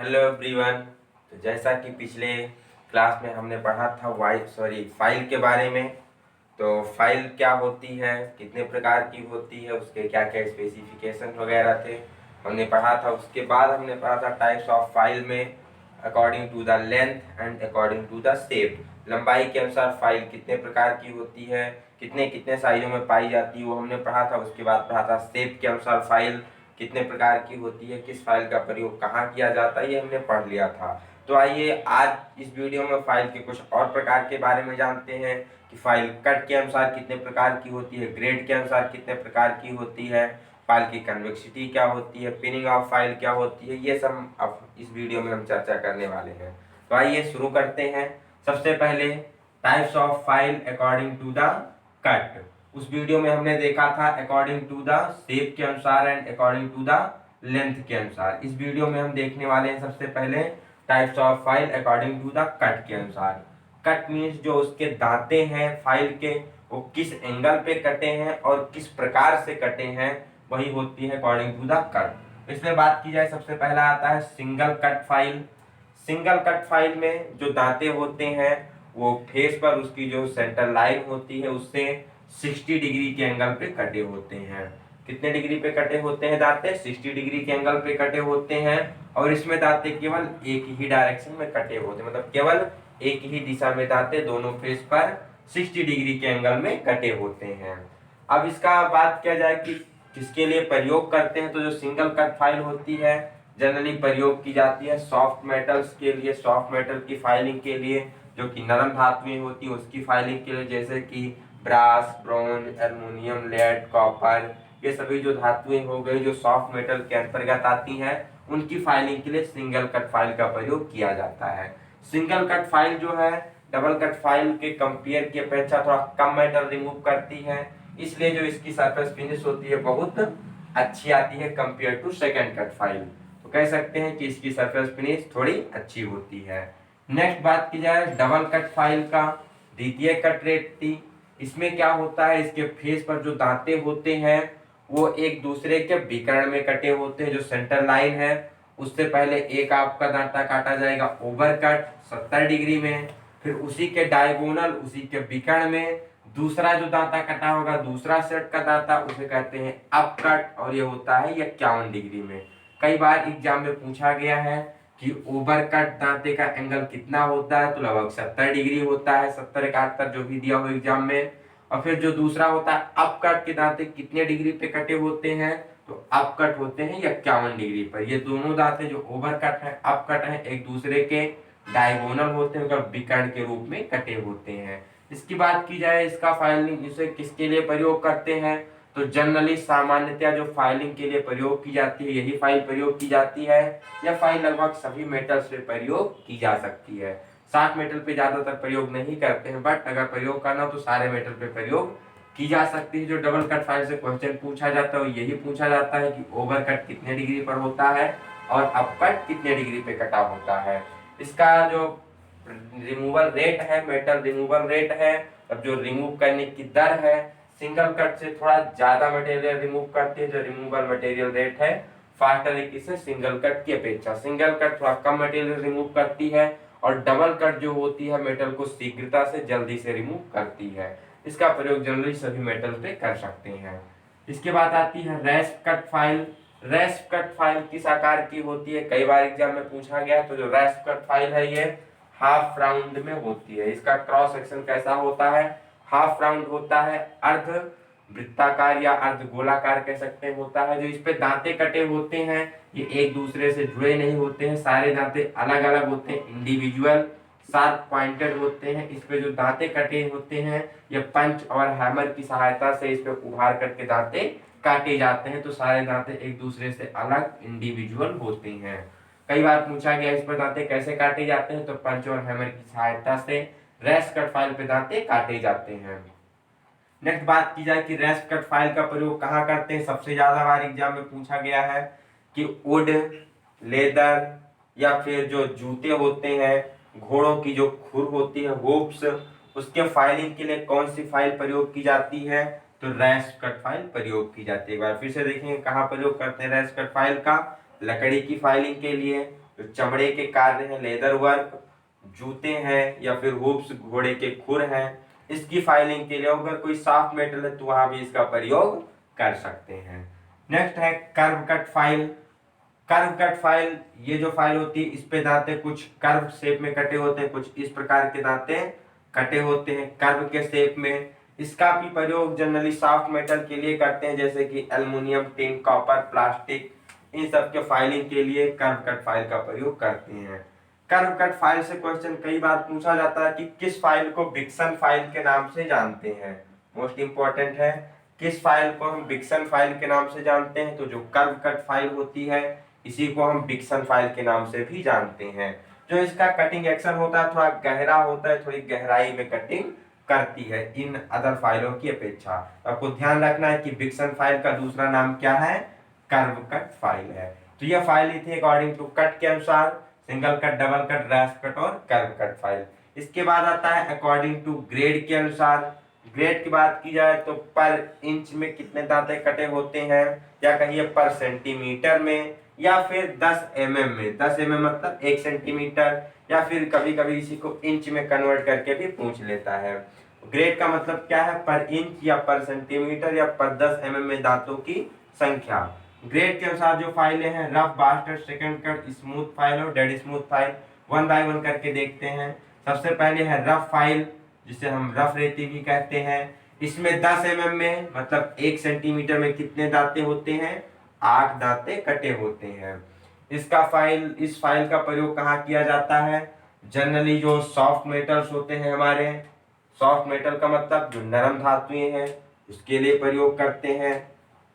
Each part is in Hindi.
Hello everyone. तो जैसा कि पिछले क्लास में हमने पढ़ा था फाइल के बारे में। तो फाइल क्या होती है, कितने प्रकार की होती है, उसके क्या क्या स्पेसिफिकेशन वगैरह थे हमने पढ़ा था। उसके बाद हमने पढ़ा था टाइप्स ऑफ फाइल में according to the length and according to the shape. लंबाई के अनुसार फाइल कितने प्रकार की होती है, कितने कितने साइजों में पाई जाती है, वो हमने पढ़ा था। उसके बाद पढ़ा था शेप के अनुसार फाइल कितने प्रकार की होती है, किस फाइल का प्रयोग कहाँ किया जाता है, ये हमने पढ़ लिया था। तो आइए आज इस वीडियो में फाइल के कुछ और प्रकार के बारे में जानते हैं कि फाइल कट के अनुसार कितने प्रकार की होती है, ग्रेड के अनुसार कितने प्रकार की होती है, फाइल की कन्वेक्सिटी क्या होती है, पिनिंग ऑफ फाइल क्या होती है, ये सब अब इस वीडियो में हम चर्चा करने वाले हैं। तो आइए शुरू करते हैं। सबसे पहले types of file according to the cut. उस वीडियो में हमने देखा था अकॉर्डिंग टू द शेप के अनुसार and according to the length के अनुसार। इस वीडियो में हम देखने वाले हैं सबसे पहले types of file according to the cut के अनुसार। कट मीन्स जो उसके दांते हैं फाइल के, वो किस एंगल पे कटे हैं और किस प्रकार से कटे हैं, वही होती है अकॉर्डिंग टू द कट। इसमें बात की जाए, सबसे पहला आता है single cut file. Single cut file में जो दांते होते हैं वो फेस पर उसकी जो सेंटर लाइन होती है उससे 60 डिग्री के एंगल पे कटे होते हैं। कितने डिग्री पे कटे होते हैं दांते? 60 डिग्री के एंगल पे कटे होते हैं। और इसमें दांते केवल एक ही डायरेक्शन में कटे होते हैं, मतलब केवल एक ही दिशा में दांते दोनों फेस पर 60 डिग्री के एंगल में कटे होते हैं। अब इसका बात किया जाए कि किसके लिए प्रयोग करते हैं, तो जो सिंगल कट फाइल होती है जनरली प्रयोग की जाती है सॉफ्ट मेटल्स के लिए, सॉफ्ट मेटल की फाइलिंग के लिए, जो कि नरम धातुएं होती है उसकी फाइलिंग के लिए, जैसे कि brass, bronze, aluminium, lead, copper, ये सभी जो धातुएं हो गई जो सॉफ्ट मेटल के अंतर्गत आती हैं, उनकी फाइलिंग के लिए सिंगल कट फाइल का प्रयोग किया जाता है। सिंगल कट फाइल जो है डबल कट फाइल के कंपेयर की अपेक्षा थोड़ा कम मेटल रिमूव करती है, इसलिए जो इसकी सरफेस फिनिश होती है बहुत अच्छी आती है compare to second cut file. तो कह सकते हैं कि इसकी सरफेस फिनिश थोड़ी अच्छी होती है। नेक्स्ट बात की जाए डबल कट फाइल का, द्वितीय कट रेती। इसमें क्या होता है, इसके फेस पर जो दांते होते हैं वो एक दूसरे के विकर्ण में कटे होते हैं। जो सेंटर लाइन है उससे पहले एक आपका दांता काटा जाएगा ओवर कट 70 डिग्री में, फिर उसी के डायगोनल उसी के विकर्ण में दूसरा जो दांता कटा होगा, दूसरा सेट का दांता, उसे कहते हैं अप कट, और ये होता है 51 डिग्री में। कई बार एग्जाम में पूछा गया है कि ओवर कट दांते का एंगल कितना होता है, तो लगभग 70 डिग्री होता है, 70 71 जो भी दिया हो एग्जाम में। और फिर जो दूसरा होता है अप कट के दांते कितने डिग्री पे कटे होते हैं, तो अप कट होते हैं 51 डिग्री पर। ये दोनों दांते जो ओवर कट है अप कट है एक दूसरे के डायगोनल होते हैं, मतलब विकर्ण के रूप में कटे होते हैं। इसकी बात की जाए इसका फाइलिंग इसे किसके लिए प्रयोग करते हैं, तो जनरली सामान्यतया जो फाइलिंग के लिए प्रयोग की जाती है यही फाइल प्रयोग की जाती है। यह फाइल लगभग सभी मेटल्स पे प्रयोग की जा सकती है। सात मेटल पे ज्यादातर प्रयोग नहीं करते हैं, बट अगर प्रयोग करना हो तो सारे मेटल पे प्रयोग की जा सकती है। जो डबल कट फाइल से क्वेश्चन पूछा जाता है यही पूछा जाता है कि ओवर कट कितने डिग्री पर होता है और अप कट कितने डिग्री पे कटा होता है। इसका जो रिमूवल रेट है, मेटल रिमूवल रेट है, अब जो रिमूव करने की दर है, सिंगल कट से थोड़ा ज्यादा मटेरियल रिमूव करती है। जो रिमूवल मटेरियल रेट है फास्टर तरीके से सिंगल कट की अपेक्षा सिंगल कट थोड़ा कम मटेरियल रिमूव करती है, और डबल कट जो होती है मेटल को शीघ्रता से जल्दी से रिमूव करती है। इसका प्रयोग जनरली सभी मेटल पे कर सकते हैं। इसके बाद आती है रेस्प कट फाइल। रेस्प कट फाइल किस आकार की होती है, कई बार एग्जाम में पूछा गया। तो जो रेस्प कट फाइल है ये हाफ राउंड में होती है। इसका क्रॉस सेक्शन कैसा होता है, हाफ राउंड होता है, अर्ध वृत्ताकार या अर्ध गोलाकार कह सकते हैं होता है। जो इस पे दांते कटे होते हैं ये एक दूसरे से जुड़े नहीं होते हैं, सारे दांते अलग अलग होते हैं, इंडिविजुअल शार्प पॉइंटेड होते हैं। इस पे जो दांते कटे होते हैं ये पंच और हैमर की सहायता से इस पे उभार करके दांते काटे जाते हैं, तो सारे दांते एक दूसरे से अलग इंडिविजुअल होते हैं। कई बार पूछा गया इस पर दांते कैसे काटे जाते हैं, तो पंच और हैमर की सहायता से रेस्ट कट फाइल पे दांते काटे जाते हैं। नेक्स्ट बात की जाए कि रेस्ट कट फाइल का प्रयोग कहाँ करते हैं, सबसे ज्यादा बार एग्जाम में पूछा गया है कि वुड, लेदर, या फिर जो जूते होते हैं, घोड़ों की जो खुर होती है हूप्स, उसके फाइलिंग के लिए कौन सी फाइल प्रयोग की जाती है, तो रेस्ट कट फाइल प्रयोग की जाती है। एक बार फिर से देखेंगे कहाँ प्रयोग करते हैं रेस्ट कट फाइल का, लकड़ी की फाइलिंग के लिए, जो चमड़े के कार्य हैं, लेदर वर्क, जूते हैं या फिर हुप्स, घोड़े के खुर हैं, इसकी फाइलिंग के लिए अगर कोई सॉफ्ट मेटल है तो वहां भी इसका प्रयोग कर सकते हैं। नेक्स्ट है curve cut file. Curve cut file, ये जो फाइल होती है इस पे दांते कुछ कर्व शेप में कटे होते हैं, कुछ इस प्रकार के दांते कटे होते हैं कर्व के शेप में। इसका भी प्रयोग जनरली सॉफ्ट मेटल के लिए करते हैं, जैसे कि एल्युमिनियम, टिन, कॉपर, प्लास्टिक, इन सब के फाइलिंग के लिए कर्व कट फाइल का प्रयोग करते हैं। कर्व कट फाइल से क्वेश्चन कई बार पूछा जाता है कि किस फाइल को विक्सन फाइल के नाम से जानते हैं। मोस्ट इंपॉर्टेंट है, किस फाइल को हम विक्सन फाइल के नाम से जानते हैं। तो जो कर्व कट फाइल होती है इसी को हम विक्सन फाइल के नाम से भी जानते हैं। जो इसका कटिंग एक्शन होता है थोड़ा गहरा होता है, थोड़ी गहराई में कटिंग करती है इन अदर फाइलों की अपेक्षा। आपको ध्यान रखना है कि विक्सन फाइल का दूसरा नाम क्या है, कर्व कट फाइल है। तो यह फाइल थी अकॉर्डिंग टू कट के अनुसार, single cut, double cut, rasp cut और कर्व कट फाइल। इसके बाद आता है अकॉर्डिंग टू ग्रेड के अनुसार। ग्रेड की बात की जाए तो पर इंच में कितने दांते कटे होते हैं, या कहिए पर सेंटीमीटर में, या फिर 10 mm में। 10 mm मतलब 1 सेंटीमीटर, या फिर कभी कभी इसी को इंच में कन्वर्ट करके भी पूछ लेता है। ग्रेड का मतलब क्या है, पर इंच या पर सेंटीमीटर या पर 10 mm में दांतों की संख्या। ग्रेड के अनुसार जो फाइलें हैं, rough, bastard, second cut, smooth file और dead smooth file, one by one करके देखते हैं। सबसे पहले है रफ फाइल, जिसे हम रफ रेती भी कहते हैं। इसमें 10 mm में मतलब 1 सेंटीमीटर में कितने दांते होते हैं, 8 दांते कटे होते हैं। इस फाइल का प्रयोग कहाँ किया जाता है, जनरली जो सॉफ्ट मेटल्स होते हैं हमारे, सॉफ्ट मेटल का मतलब जो नरम धातुएं हैं उसके लिए प्रयोग करते हैं,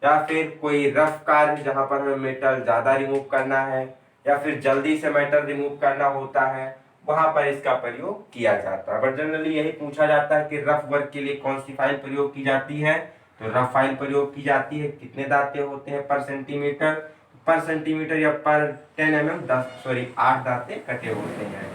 या फिर कोई रफ कार्य जहां पर हमें मेटल ज्यादा रिमूव करना है या फिर जल्दी से मेटल रिमूव करना होता है, वहां पर इसका प्रयोग किया जाता है। बट जनरली यही पूछा जाता है कि रफ वर्क के लिए कौन सी फाइल प्रयोग की जाती है, तो रफ फाइल प्रयोग की जाती है। कितने दांते होते हैं पर सेंटीमीटर, या पर 10 mm 8 दांते कटे होते हैं।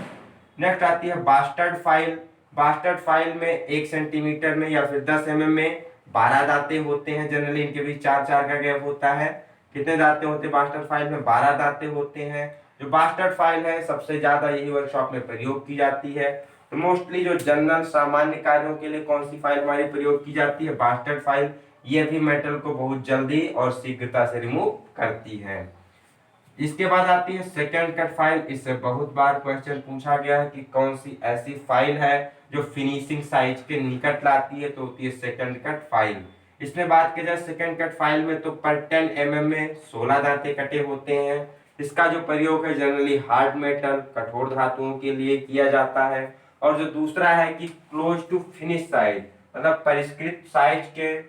नेक्स्ट आती है बास्टर्ड फाइल। बास्टर्ड फाइल में 1 सेंटीमीटर में या फिर 10 mm में 12 दांते होते हैं। जनरली इनके बीच 4-4 का गैप होता है। कितने दांते होते हैं बास्टर्ड फाइल में, 12 दांते होते हैं। जो बास्टर्ड फाइल है सबसे ज्यादा यही वर्कशॉप में प्रयोग की जाती है। तो मोस्टली जो जनरल सामान्य कार्यों के लिए कौन सी फाइल हमारी प्रयोग की जाती है, बास्टर्ड फाइल। ये भी मेटल को बहुत जल्दी और शीघ्रता से रिमूव करती है। इसके बाद आती है सेकंड कट फाइल। इससे बहुत बार क्वेश्चन पूछा गया है कि कौन सी ऐसी फाइल है जो फिनिशिंग साइज के निकट लाती है, तो होती है सेकंड कट फाइल। इसमें बात की जाए सेकंड कट फाइल में तो पर 10 mm में 16 दांते कटे होते हैं। इसका जो प्रयोग है जनरली हार्ड मेटल, कठोर धातुओं के लिए किया जाता है। और जो दूसरा है कि क्लोज टू फिनिश साइज, मतलब परिष्कृत साइज के,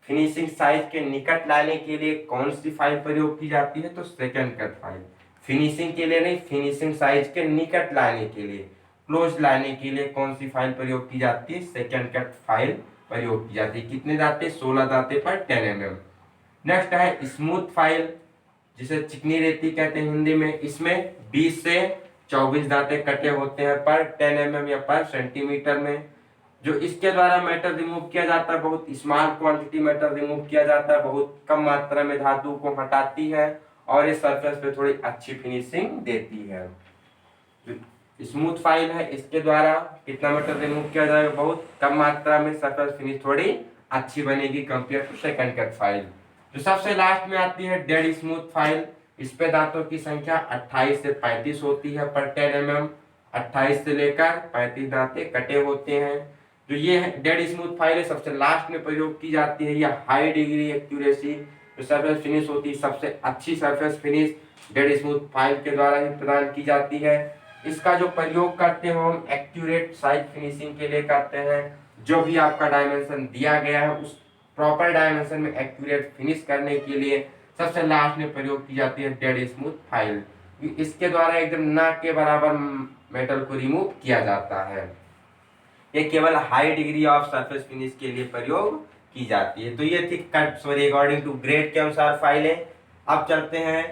फिनिशिंग साइज के निकट लाने के लिए कौन सी फाइल प्रयोग की जाती है, तो सेकंड कट फाइल। फिनिशिंग के लिए नहीं, फिनिशिंग साइज के निकट लाने के लिए, क्लोज लाने के लिए कौन सी फाइल प्रयोग की जाती है, सेकंड कट फाइल प्रयोग की जाती है। कितने दांते, 16 दांते पर 10 mm। नेक्स्ट है स्मूथ फाइल, जिसे चिकनी रेती कहते हैं हिंदी में। इसमें 20 से 24 दांते कटे होते हैं पर 10 mm या पर सेंटीमीटर में। जो इसके द्वारा मेटल रिमूव किया जाता है, बहुत स्मॉल क्वांटिटी मेटल रिमूव किया जाता है, बहुत कम मात्रा में धातु को हटाती है और ये सरफेस पे थोड़ी अच्छी फिनिशिंग देती है। स्मूथ फाइल है, इसके द्वारा कितना मेटल रिमूव किया जाएगा, बहुत कम मात्रा में, सरफेस फिनिश थोड़ी अच्छी बनेगी compare to second cut file. जो सबसे लास्ट में आती है डेड स्मूथ फाइल। इस पे दांतों की संख्या 28 से 35 होती है पर 10 mm। 28 से लेकर 35 दांते कटे होते हैं। जो ये डेड स्मूथ फाइल है सबसे लास्ट में प्रयोग की जाती है। यह हाई डिग्री एक्यूरेसी जो सरफेस फिनिश होती है, सबसे अच्छी surface finish dead smooth file के द्वारा ही प्रदान की जाती है। इसका जो प्रयोग करते हैं हम एक्यूरेट साइज फिनिशिंग के लिए करते हैं। जो भी आपका डायमेंशन दिया गया है उस प्रॉपर डायमेंशन में एक्यूरेट फिनिश करने के लिए सबसे लास्ट में प्रयोग की जाती है डेड स्मूथ फाइल। इसके द्वारा एकदम ना के बराबर मेटल को रिमूव किया जाता है। ये केवल high degree of surface finish के लिए प्रयोग की जाती है। तो ये थी कट अकॉर्डिंग टू ग्रेड के अनुसार फाइलें। अब चलते हैं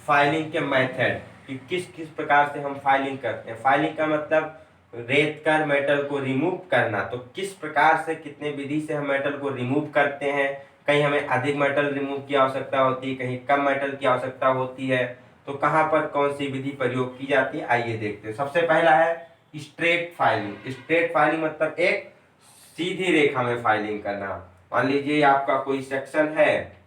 फाइलिंग के मेथड कि किस किस प्रकार से हम फाइलिंग करते हैं। फाइलिंग का मतलब रेत कर मेटल को रिमूव करना। तो किस प्रकार से, कितने विधि से हम मेटल को रिमूव करते हैं। कहीं हमें अधिक मेटल रिमूव की आवश्यकता होती है, कहीं कम मेटल की आवश्यकता होती है। तो कहाँ पर कौन सी विधि प्रयोग की जाती है, आइए देखते हैं। सबसे पहला है स्ट्रेट फाइलिंग। स्ट्रेट फाइलिंग मतलब एक सीधी रेखा में फाइलिंग करना। मान लीजिए आपका कोई सेक्शन है,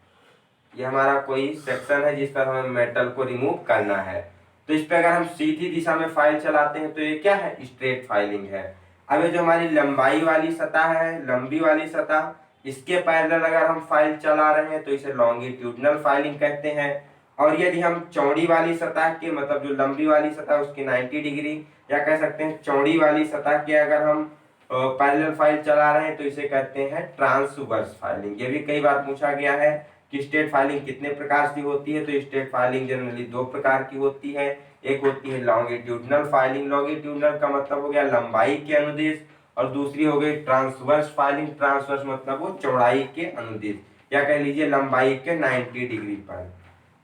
ये हमारा कोई सेक्शन है जिस पर हमें मेटल को रिमूव करना है, तो इस पर अगर हम सीधी दिशा में फाइल चलाते हैं तो ये क्या है, स्ट्रेट फाइलिंग है। अब ये जो हमारी लंबाई वाली सतह है, लंबी वाली सतह, इसके पैरेलल अगर हम फाइल चला रहे हैं तो इसे लॉन्गिट्यूडनल फाइलिंग कहते हैं। और यदि हम चौड़ी वाली सतह के, मतलब जो लंबी वाली सतह उसकी 90 डिग्री, या कह सकते हैं चौड़ी वाली सतह के अगर हम पैरेलल फाइल चला रहे हैं तो इसे कहते हैं ट्रांसवर्स फाइलिंग। ये भी कई बार पूछा गया है कि स्ट्रेट फाइलिंग कितने प्रकार की होती है। तो स्ट्रेट फाइलिंग जनरली दो प्रकार की होती है। एक होती है लॉन्गिट्यूडनल फाइलिंग, लॉन्गिट्यूडनल का मतलब हो गया लंबाई के अनुदिश, और दूसरी हो गई ट्रांसवर्स फाइलिंग, ट्रांसवर्स मतलब वो चौड़ाई के अनुदिश, या कह लीजिए लंबाई के 90 डिग्री पर।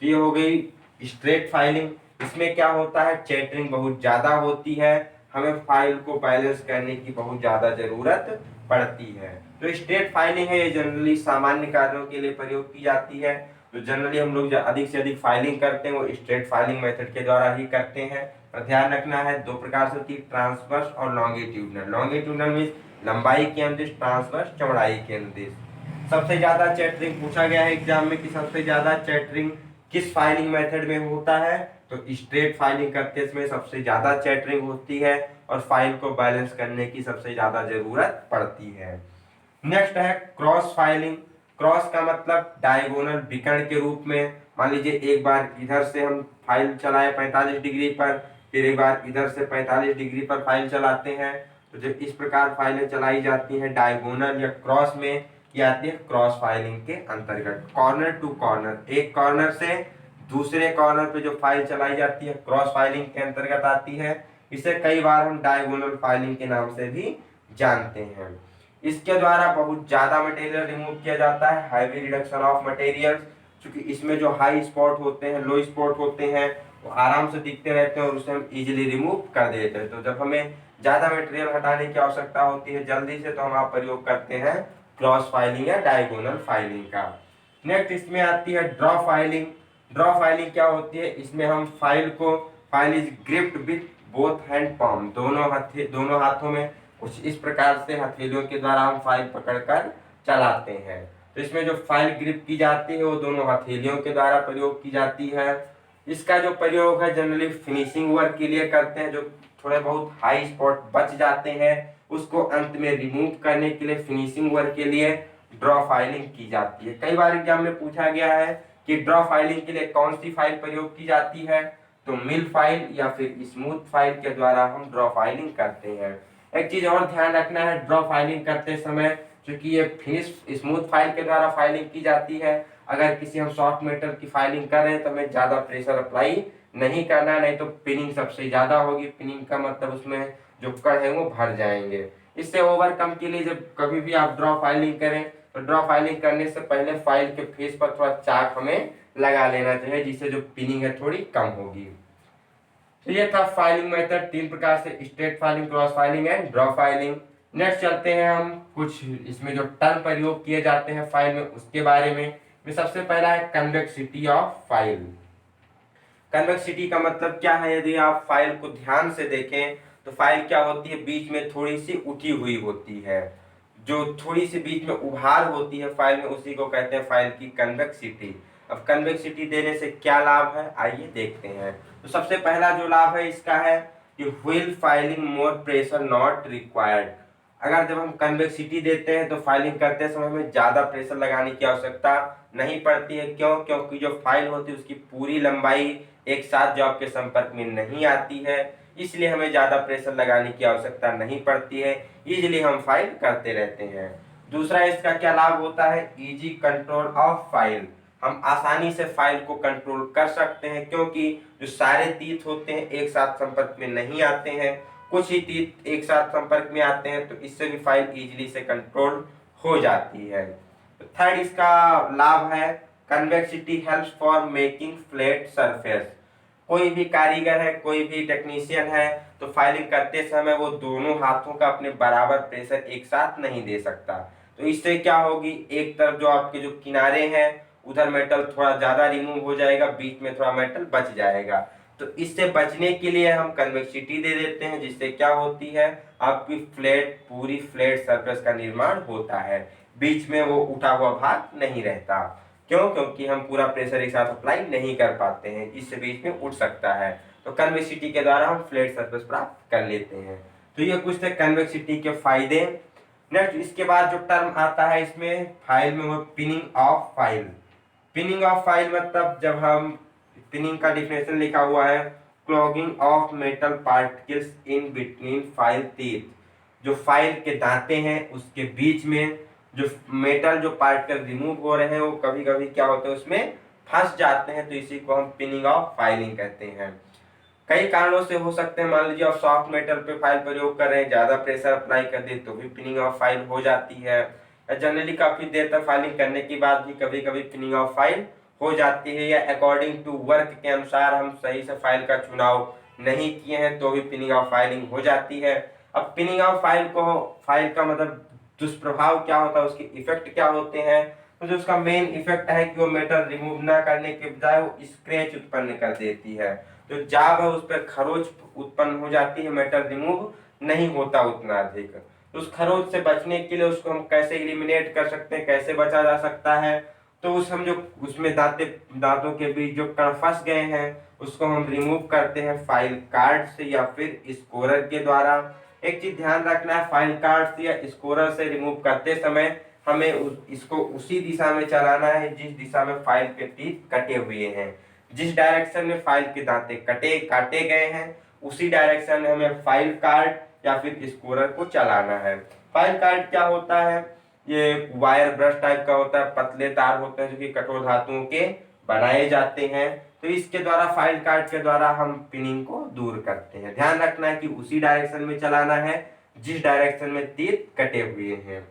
तो ये हो गई स्ट्रेट फाइलिंग। इसमें क्या होता है, चैटरिंग बहुत ज्यादा होती है, हमें फाइल को बैलेंस करने की बहुत ज्यादा जरूरत पड़ती है। तो स्ट्रेट फाइलिंग है, ये जनरली सामान्य कार्यों के लिए प्रयोग की जाती है। तो जनरली हम लोग जो अधिक से अधिक फाइलिंग करते हैं वो स्ट्रेट फाइलिंग मेथड के द्वारा ही करते हैं। और ध्यान रखना है दो प्रकार से होती है, ट्रांसवर्स और लॉन्गिट्यूडनल। लॉन्गिट्यूडनल मींस लंबाई के अनुदिश, ट्रांसवर्स चौड़ाई के अनुदिश। सबसे ज्यादा चैटरिंग पूछा गया है एग्जाम में कि सबसे ज्यादा चैटरिंग किस फाइलिंग मेथड में होता है, तो स्ट्रेट फाइलिंग करते समय सबसे ज्यादा चैटरिंग होती है और फाइल को बैलेंस करने की सबसे ज्यादा जरूरत पड़ती है। नेक्स्ट है क्रॉस फाइलिंग। क्रॉस का मतलब डायगोनल विकर्ण के रूप में। मान लीजिए एक बार इधर से हम फाइल चलाए 45 डिग्री पर, फिर एक बार इधर से 45 डिग्री पर फाइल चलाते हैं, तो जब इस प्रकार फाइलें चलाई जाती हैं डायगोनल या क्रॉस में, ये आती है क्रॉस फाइलिंग के अंतर्गत। कॉर्नर टू कॉर्नर, एक कॉर्नर से दूसरे कॉर्नर पे जो फाइल चलाई जाती है क्रॉस फाइलिंग के अंतर्गत आती है। इसे कई बार हम डायगोनल फाइलिंग के नाम से भी जानते हैं। इसके द्वारा बहुत ज्यादा मटेरियल रिमूव किया जाता है, हाईवी रिडक्शन ऑफ मटेरियल, क्योंकि इसमें जो हाई स्पॉट होते हैं, लो स्पॉट होते हैं, वो आराम से दिखते रहते हैं और उसे हम इजीली रिमूव कर देते हैं। तो जब हमें ज्यादा मटेरियल हटाने की आवश्यकता होती है जल्दी से, तो हम आप प्रयोग करते हैं क्रॉस फाइलिंग या डायगोनल फाइलिंग का। नेक्स्ट इसमें आती है ड्रॉ फाइलिंग। ड्रॉ फाइलिंग क्या होती है, इसमें हम file is gripped with both hand palm, दोनों हाथों में कुछ इस प्रकार से हथेलियों के द्वारा हम फाइल पकड़कर चलाते हैं। तो इसमें जो फाइल ग्रिप की जाती है वो दोनों हथेलियों के द्वारा प्रयोग की जाती है। इसका जो प्रयोग है जनरली फिनिशिंग वर्क के लिए करते हैं, जो थोड़े बहुत हाई स्पॉट बच जाते हैं उसको अंत में रिमूव करने के लिए फिनिशिंग वर्क के लिए ड्रॉ फाइलिंग की जाती है। कई बार एग्जाम में पूछा गया है कि ड्रॉ फाइलिंग के लिए कौन सी फाइल प्रयोग की जाती है, तो मिल फाइल या फिर स्मूथ फाइल के द्वारा हम ड्रॉ फाइलिंग करते हैं। एक चीज और ध्यान रखना है ड्रॉ फाइलिंग करते समय, क्योंकि ये फिनिश स्मूथ फाइल के द्वारा फाइलिंग की जाती है, अगर किसी हम सॉफ्ट मेटल की फाइलिंग कर रहे हैं तो हमें ज्यादा प्रेशर अप्लाई नहीं करना, नहीं तो पिनिंग सबसे ज्यादा होगी। पिनिंग का मतलब उसमें जो कण है वो भर जाएंगे। इससे ओवरकम के लिए जब कभी भी आप ड्रॉ फाइलिंग करें तो ड्रॉ फाइलिंग करने से पहले फाइल के फेस पर थोड़ा चाक हमें लगा लेना चाहिए, जिससे जो पिनिंग है थोड़ी कम होगी। तो ये था फाइलिंग मेथड, तीन प्रकार से, straight filing, cross filing and draw filing. Next चलते हैं हम कुछ इसमें जो टर्म प्रयोग किए जाते हैं फाइल में उसके बारे में। सबसे पहला है कन्वेक्सिटी ऑफ फाइल। कन्वेक्सिटी का मतलब क्या है, यदि आप फाइल को ध्यान से देखें तो फाइल क्या होती है, बीच में थोड़ी सी उठी हुई होती है। जो थोड़ी सी बीच में उभार होती है फाइल में, उसी को कहते हैं फाइल की कन्वेक्सिटी। अब कन्वेक्सिटी देने से क्या लाभ है, आइए देखते हैं। तो सबसे पहला जो लाभ है इसका है कि wheel filing more pressure not required. अगर जब हम कन्वेक्सिटी देते हैं तो फाइलिंग करते समय हमें ज्यादा प्रेशर लगाने की आवश्यकता नहीं पड़ती है। क्यों? क्योंकि जो फाइल होती है उसकी पूरी लंबाई एक साथ जो आपके संपर्क में नहीं आती है, इसलिए हमें ज्यादा प्रेशर लगाने की आवश्यकता नहीं पड़ती है, इजीली हम फाइल करते रहते हैं। दूसरा इसका क्या लाभ होता है, इजी कंट्रोल ऑफ फाइल। हम आसानी से फाइल को कंट्रोल कर सकते हैं, क्योंकि जो सारे तीत होते हैं एक साथ संपर्क में नहीं आते हैं, कुछ ही तीत एक साथ संपर्क में आते हैं, तो इससे भी फाइल इजीली से कंट्रोल हो जाती है। थर्ड इसका लाभ है convexity helps for making flat surface. कोई भी कारीगर है, कोई भी टेक्नीशियन है, तो फाइलिंग करते समय वो दोनों हाथों का अपने बराबर प्रेशर एक साथ नहीं दे सकता। तो इससे क्या होगी, एक तरफ जो आपके जो किनारे हैं उधर मेटल थोड़ा ज़्यादा रिमूव हो जाएगा, बीच में थोड़ा मेटल बच जाएगा। तो इससे बचने के लिए हम कन्वेक्सिटी दे देते हैं, जिससे क्या होती है, आपकी पूरी फ्लैट सरफेस का निर्माण होता है, बीच में वो उठा हुआ भाग नहीं रहता। क्यों? क्योंकि हम पूरा प्रेशर एक साथ अप्लाई नहीं कर पाते हैं, इससे बीच में उठ सकता है। तो कन्वेक्सिटी के द्वारा हम फ्लैट सरफेस प्राप्त कर लेते हैं। तो ये कुछ थे कन्वेक्सिटी के फायदे। नेक्स्ट इसके बाद जो टर्म आता है इसमें फाइल में, वो pinning of file. Pinning of file मतलब जब हम, पिनिंग का डिफिनेशन लिखा हुआ है, clogging of metal particles in between file teeth. जो फाइल के दांते हैं उसके बीच में जो मेटल जो पार्टिकल रिमूव हो रहे हैं वो कभी कभी क्या होता है, उसमें फंस जाते हैं, तो इसी को हम पिनिंग ऑफ फाइलिंग कहते हैं। कई कारणों से हो सकते हैं, मान लीजिए आप सॉफ्ट मेटल पे फाइल प्रयोग कर रहे हैं, ज्यादा प्रेशर अप्लाई कर दे तो भी पिनिंग ऑफ फाइल हो जाती है। जनरली काफी देर तक फाइलिंग करने के बाद भी कभी कभी पिनिंग ऑफ फाइल हो जाती है, या अकॉर्डिंग टू वर्क के अनुसार हम सही से फाइल का चुनाव नहीं किए हैं तो भी पिनिंग ऑफ फाइलिंग हो जाती है। अब पिनिंग ऑफ फाइल का मतलब दुष्प्रभाव क्या होता है, उसके इफेक्ट क्या होते हैं। तो जो उसका मेन इफेक्ट है कि वो मेटल रिमूव ना करने के बजाय वो स्क्रैच उत्पन्न कर देती है। जो जाब है उस पर खरोच उत्पन्न हो जाती है, मेटल रिमूव नहीं होता उतना अधिक। तो उस खरोच से बचने के लिए उसको हम कैसे एलिमिनेट कर सकते हैं, कैसे बचा जा सकता है, तो उस हम जो उसमें दांतों के बीच जो कण फंस गए हैं उसको हम रिमूव करते हैं फाइल कार्ड से या फिर स्कोरर के द्वारा। एक चीज ध्यान रखना है, फाइल कार्ड से या स्कोरर से रिमूव करते समय हमें इसको उसी दिशा में चलाना है जिस दिशा में फाइल के टीथ कटे हुए हैं। जिस डायरेक्शन में फाइल के दांते काटे गए हैं उसी डायरेक्शन में हमें फाइल कार्ड या फिर स्कोरर को चलाना है। फाइल कार्ड क्या होता है, ये वायर ब्रश टाइप का होता है, पतले तार होते हैं जो कि कठोर धातुओं के बनाए जाते हैं। तो इसके द्वारा, फाइल कार्ड के द्वारा हम पिनिंग को दूर करते हैं। ध्यान रखना है कि उसी डायरेक्शन में चलाना है जिस डायरेक्शन में तीर कटे हुए हैं।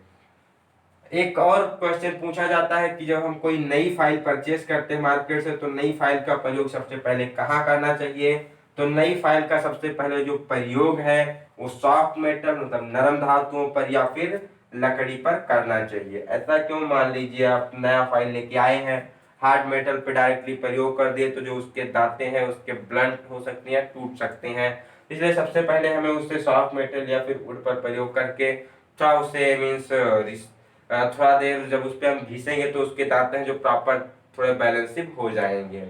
एक और क्वेश्चन पूछा जाता है कि जब हम कोई नई फाइल परचेस करते हैं मार्केट से तो नई फाइल का प्रयोग सबसे पहले कहाँ करना चाहिए। तो नई फाइल का सबसे पहले जो प्रयोग है वो सॉफ्ट मेटल मतलब नरम धातुओं पर या फिर लकड़ी पर करना चाहिए। ऐसा क्यों? मान लीजिए आप नया फाइल लेके आए हैं, हार्ड मेटल पे डायरेक्टली प्रयोग कर दिए तो जो उसके दांते हैं उसके ब्लंट हो सकते हैं, टूट सकते हैं। इसलिए सबसे पहले हमें उससे सॉफ्ट मेटल या फिर वुड पर प्रयोग करके थोड़ा उसे थोड़ा देर जब उस पर हम घिसेंगे तो उसके दांत हैं जो प्रॉपर थोड़े बैलेंसिव हो जाएंगे,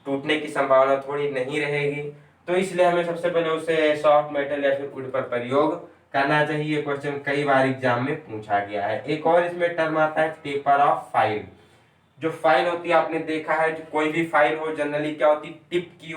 टूटने की संभावना थोड़ी नहीं रहेगी। तो इसलिए हमें सबसे पहले उसे सॉफ्ट मेटल या फिर वुड पर प्रयोग करना चाहिए। क्वेश्चन कई बार एग्जाम में पूछा गया है। एक और इसमें टर्म आता है टेपर ऑफ फाइल। जो फाइल होती है आपने देखा है, जो कोई भी फाइल हो जनरली क्या होती है, टिप की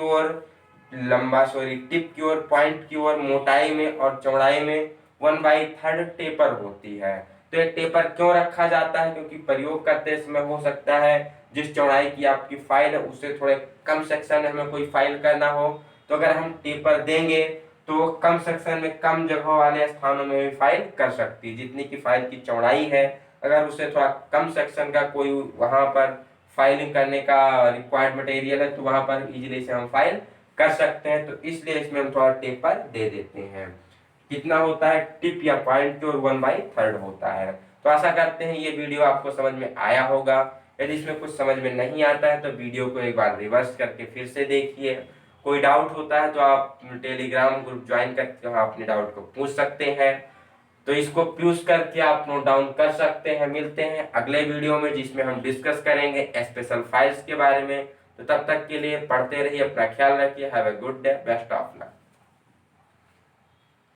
ओर पॉइंट की ओर मोटाई में और चौड़ाई में 1/3 टेपर होती है। तो ये टेपर क्यों रखा जाता है? क्योंकि प्रयोग करते समय हो सकता है जिस चौड़ाई की आपकी फाइल है उससे थोड़े कम सेक्शन में हमें कोई फाइल करना हो, तो अगर हम टेपर देंगे तो कम सेक्शन में कम जगह वाले स्थानों में भी फाइल कर सकती है। जितनी की फाइल की चौड़ाई है अगर उससे थोड़ा कम सेक्शन का कोई वहां पर फाइलिंग करने का रिक्वायर्ड मटेरियल है तो वहां पर इजीली से हम फाइल कर सकते हैं। तो इसलिए इसमें हम थोड़ा टेपर दे देते हैं। कितना होता है, टिप या पॉइंट की ओर 1/3 होता है। तो आशा करते हैं ये वीडियो आपको समझ में आया होगा। यदि इसमें कुछ समझ में नहीं आता है तो वीडियो को एक बार रिवर्स करके फिर से देखिए। कोई डाउट होता है तो आप टेलीग्राम ग्रुप ज्वाइन करके वहाँ अपने डाउट को पूछ सकते हैं। तो इसको यूज करके आप नोट डाउन कर सकते हैं। मिलते हैं अगले वीडियो में जिसमें हम डिस्कस करेंगे स्पेशल फाइल्स के बारे में। तो तब तक के लिए पढ़ते रहिए, अपना ख्याल रखिए। Have a good day, best of luck.